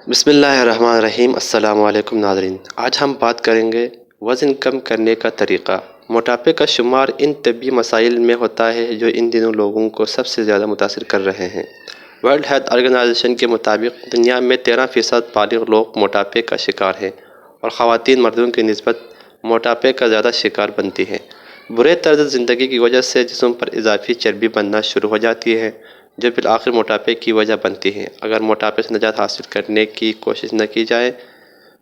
بسم اللہ الرحمن الرحیم۔ السلام علیکم ناظرین، آج ہم بات کریں گے وزن کم کرنے کا طریقہ۔ موٹاپے کا شمار ان طبی مسائل میں ہوتا ہے جو ان دنوں لوگوں کو سب سے زیادہ متاثر کر رہے ہیں۔ ورلڈ ہیلتھ آرگنائزیشن کے مطابق دنیا میں 13% بالغ لوگ موٹاپے کا شکار ہیں اور خواتین مردوں کی نسبت موٹاپے کا زیادہ شکار بنتی ہیں۔ برے طرز زندگی کی وجہ سے جسم پر اضافی چربی بننا شروع ہو جاتی ہے جو بالآخر موٹاپے کی وجہ بنتی ہے۔ اگر موٹاپے سے نجات حاصل کرنے کی کوشش نہ کی جائے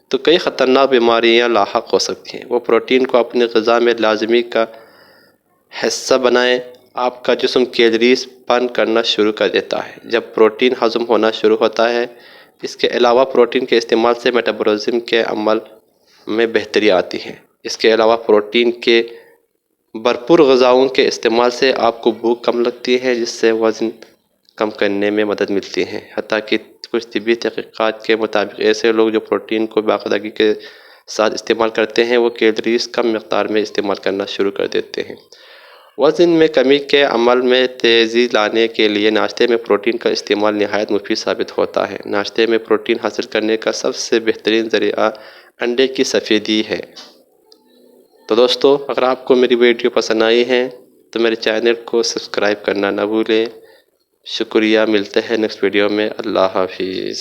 تو کئی خطرناک بیماریاں لاحق ہو سکتی ہیں۔ وہ پروٹین کو اپنی غذا میں لازمی کا حصہ بنائیں۔ آپ کا جسم کیلوریز برن کرنا شروع کر دیتا ہے جب پروٹین ہضم ہونا شروع ہوتا ہے۔ اس کے علاوہ پروٹین کے استعمال سے میٹابولزم کے عمل میں بہتری آتی ہے۔ اس کے علاوہ پروٹین کے بھرپور غذاؤں کے استعمال سے آپ کو بھوک کم لگتی ہے جس سے وزن کم کرنے میں مدد ملتی ہے۔ حتیٰ کہ کچھ طبی تحقیقات کے مطابق ایسے لوگ جو پروٹین کو باقاعدگی کے ساتھ استعمال کرتے ہیں وہ کیلوریز کم مقدار میں استعمال کرنا شروع کر دیتے ہیں۔ وزن میں کمی کے عمل میں تیزی لانے کے لیے ناشتے میں پروٹین کا استعمال نہایت مفید ثابت ہوتا ہے۔ ناشتے میں پروٹین حاصل کرنے کا سب سے بہترین ذریعہ انڈے کی سفیدی ہے۔ تو دوستو، اگر آپ کو میری ویڈیو پسند آئی ہے تو میرے چینل کو سبسکرائب کرنا نہ بھولیں۔ شکریہ، ملتے ہیں نیکسٹ ویڈیو میں۔ اللہ حافظ۔